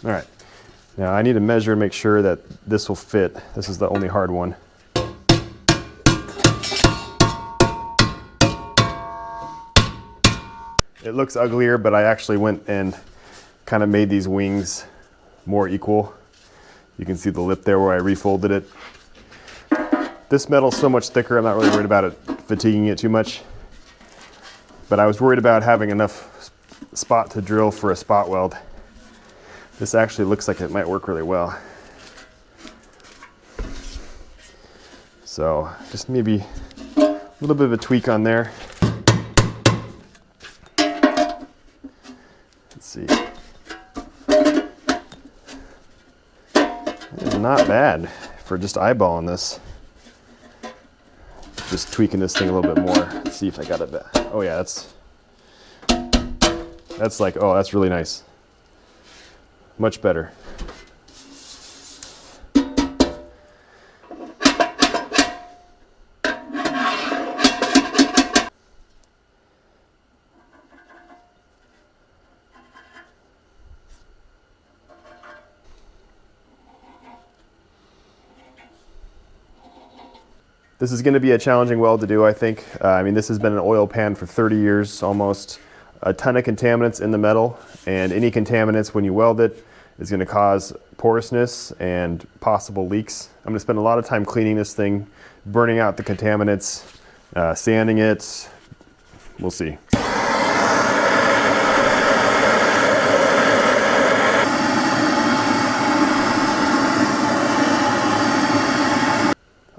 All right, now I need to measure and make sure that this will fit. This is the only hard one. It looks uglier, but I actually went and kind of made these wings more equal. You can see the lip there where I refolded it. This metal's so much thicker, I'm not really worried about it fatiguing it too much. But I was worried about having enough spot to drill for a spot weld. This actually looks like it might work really well. So just maybe a little bit of a tweak on there. Let's see. It's not bad for just eyeballing this. Just tweaking this thing a little bit more. Let's see if I got it back. Oh yeah, that's like, oh, that's really nice. Much better. This is going to be a challenging weld to do, I think. I mean, this has been an oil pan for 30 years almost. A ton of contaminants in the metal, and any contaminants when you weld it is going to cause porousness and possible leaks. I'm going to spend a lot of time cleaning this thing, burning out the contaminants, sanding it. We'll see.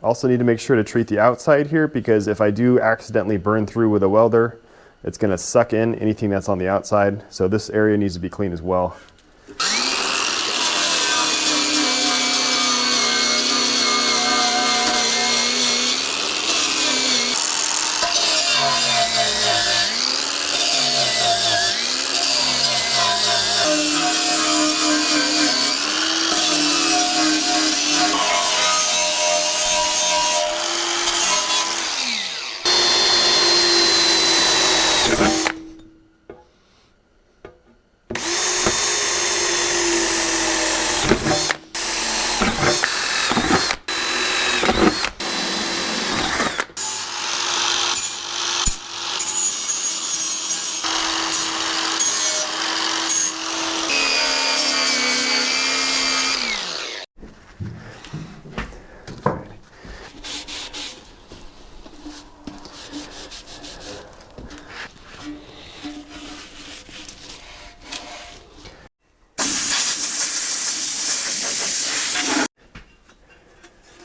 Also need to make sure to treat the outside here, because if I do accidentally burn through with a welder, it's going to suck in anything that's on the outside. So this area needs to be clean as well.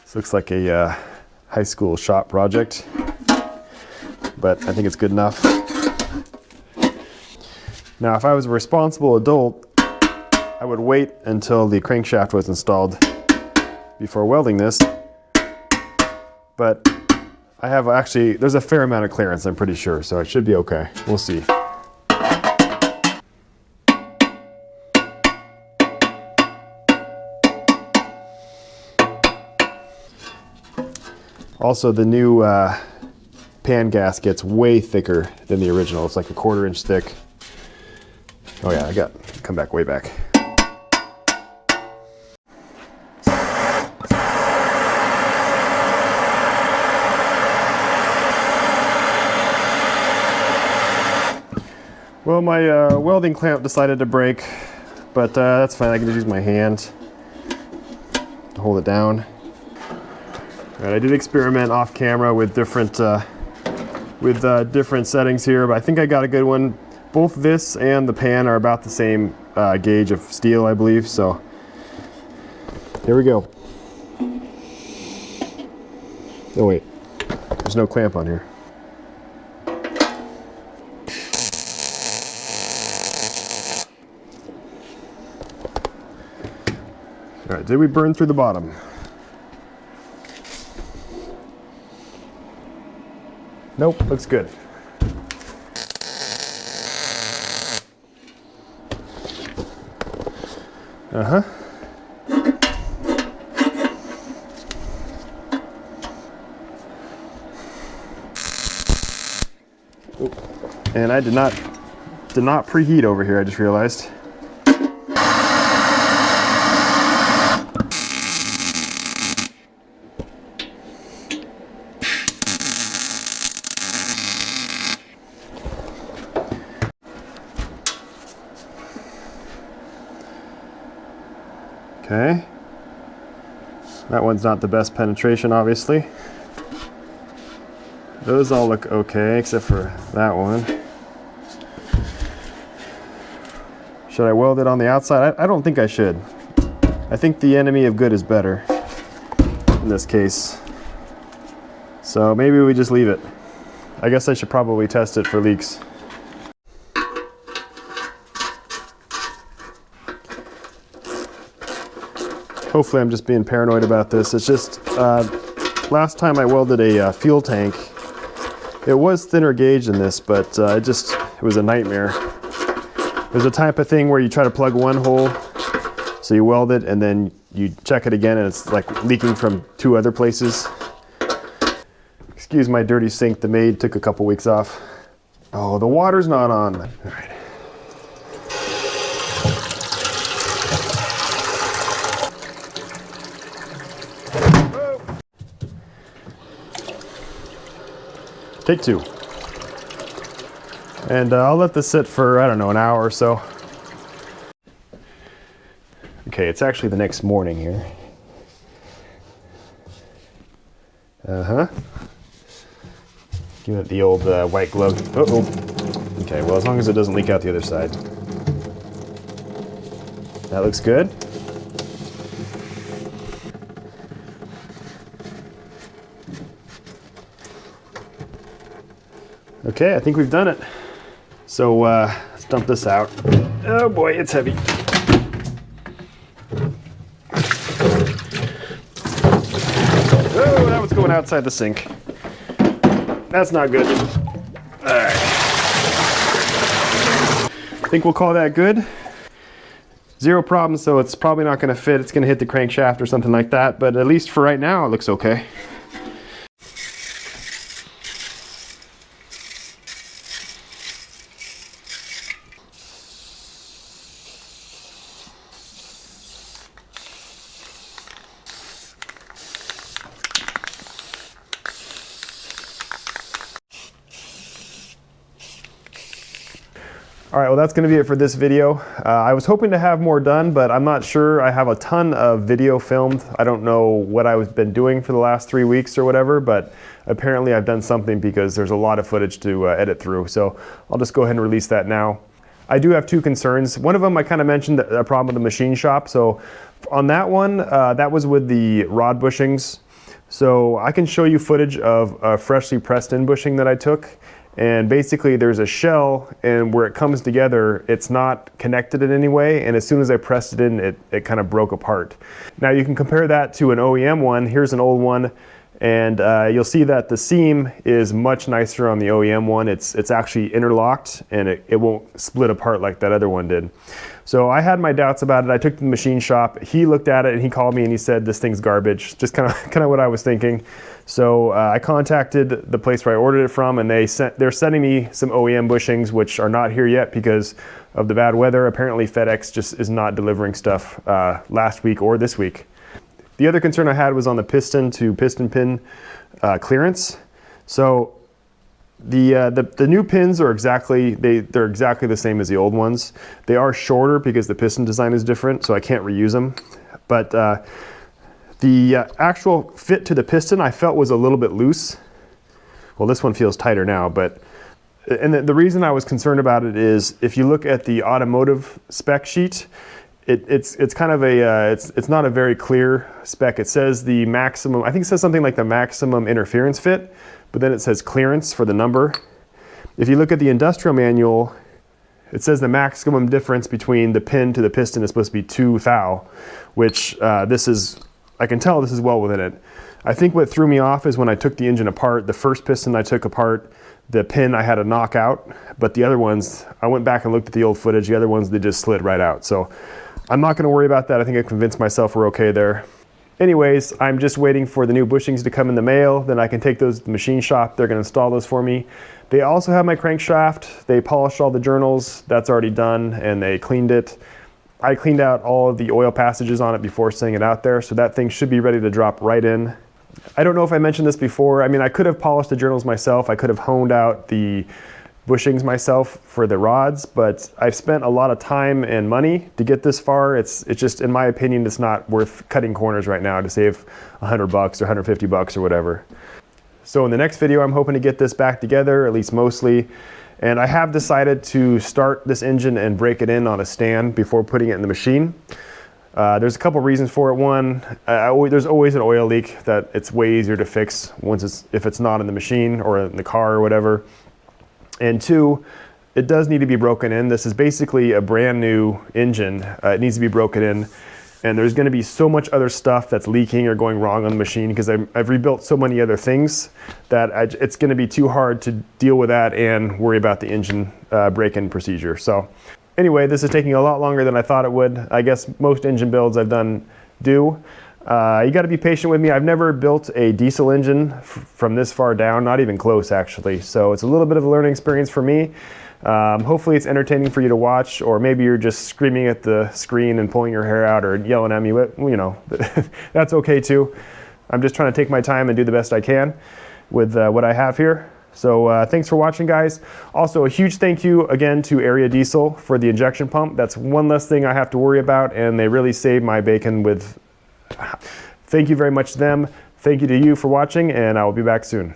This looks like a high school shop project, but I think it's good enough. Now, if I was a responsible adult, I would wait until the crankshaft was installed before welding this, but I have actually, there's a fair amount of clearance, I'm pretty sure, so it should be okay. We'll see. Also, the new pan gasket's way thicker than the original. It's like a 1/4 inch thick. Oh yeah, come back way back. Well, my welding clamp decided to break, but that's fine. I can just use my hand to hold it down. Right, I did experiment off camera with different settings here, but I think I got a good one. Both this and the pan are about the same gauge of steel, I believe. So here we go. Oh wait, there's no clamp on here. All right, did we burn through the bottom? Nope, looks good. Uh-huh. And I did not preheat over here, I just realized. Okay. That one's not the best penetration, obviously. Those all look okay, except for that one. Should I weld it on the outside? I don't think I should. I think the enemy of good is better in this case. So maybe we just leave it. I guess I should probably test it for leaks. Hopefully I'm just being paranoid about this. It's just, last time I welded a fuel tank, it was thinner gauge than this, but it was a nightmare. There's a type of thing where you try to plug one hole, so you weld it, and then you check it again, and it's like leaking from 2 other places. Excuse my dirty sink, the maid took a couple weeks off. Oh, the water's not on. All right. Take 2. And I'll let this sit for, I don't know, an hour or so. Okay, it's actually the next morning here. Uh-huh. Give it the old white glove. Uh-oh. Okay, well, as long as it doesn't leak out the other side. That looks good. Okay, I think we've done it. So let's dump this out. Oh boy, it's heavy. Oh, that was going outside the sink. That's not good. All right. I think we'll call that good. 0 problems, so it's probably not going to fit. It's going to hit the crankshaft or something like that, but at least for right now, it looks okay. All right, well, that's gonna be it for this video. I was hoping to have more done, but I'm not sure. I have a ton of video filmed. I don't know what I've been doing for the last 3 weeks or whatever, but apparently I've done something because there's a lot of footage to edit through. So I'll just go ahead and release that now. I do have 2 concerns. One of them I kind of mentioned, a problem with the machine shop. So on that one, that was with the rod bushings. So I can show you footage of a freshly pressed in bushing that I took. And basically there's a shell, and where it comes together, it's not connected in any way, and as soon as I pressed it in, it kind of broke apart. Now you can compare that to an OEM one. Here's an old one, and you'll see that the seam is much nicer on the OEM one. It's actually interlocked, and it won't split apart like that other one did. So I had my doubts about it. I took it to the machine shop. He looked at it and he called me and he said, this thing's garbage. Just kind of what I was thinking. So I contacted the place where I ordered it from, and they're sending me some OEM bushings, which are not here yet because of the bad weather. Apparently FedEx just is not delivering stuff last week or this week. The other concern I had was on the piston to piston pin clearance. So the new pins are they're exactly the same as the old ones. They are shorter because the piston design is different, so I can't reuse them. But the actual fit to the piston I felt was a little bit loose. Well, this one feels tighter now, but the reason I was concerned about it is if you look at the automotive spec sheet, it's kind of it's not a very clear spec. It says the maximum, I think it says something like the maximum interference fit, but then it says clearance for the number. If you look at the industrial manual, it says the maximum difference between the pin to the piston is supposed to be 2 thou, which I can tell this is well within it. I think what threw me off is when I took the engine apart, the first piston I took apart, the pin I had to knock out, but the other ones, I went back and looked at the old footage, the other ones, they just slid right out. So I'm not gonna worry about that. I think I convinced myself we're okay there. Anyways, I'm just waiting for the new bushings to come in the mail, then I can take those to the machine shop. They're gonna install those for me. They also have my crankshaft. They polished all the journals. That's already done, and they cleaned it. I cleaned out all of the oil passages on it before sending it out there, so that thing should be ready to drop right in. I don't know if I mentioned this before. I mean, I could have polished the journals myself. I could have honed out the bushings myself for the rods, but I've spent a lot of time and money to get this far. It's just, in my opinion, it's not worth cutting corners right now to save $100 or $150 or whatever. So in the next video, I'm hoping to get this back together, at least mostly. And I have decided to start this engine and break it in on a stand before putting it in the machine. There's a couple reasons for it. One, there's always an oil leak that it's way easier to fix if it's not in the machine or in the car or whatever. And two, it does need to be broken in. This is basically a brand new engine. It needs to be broken in. And there's going to be so much other stuff that's leaking or going wrong on the machine because I've rebuilt so many other things that it's going to be too hard to deal with that and worry about the engine break-in procedure. So anyway, this is taking a lot longer than I thought it would. I guess most engine builds I've done do. You got to be patient with me. I've never built a diesel engine from this far down, not even close actually. So it's a little bit of a learning experience for me. Hopefully it's entertaining for you to watch, or maybe you're just screaming at the screen and pulling your hair out or yelling at me. You know, that's okay too. I'm just trying to take my time and do the best I can with what I have here. So thanks for watching, guys. Also, a huge thank you again to Area Diesel for the injection pump. That's one less thing I have to worry about, and they really saved my bacon with. Thank you very much to them. Thank you to you for watching, and I will be back soon.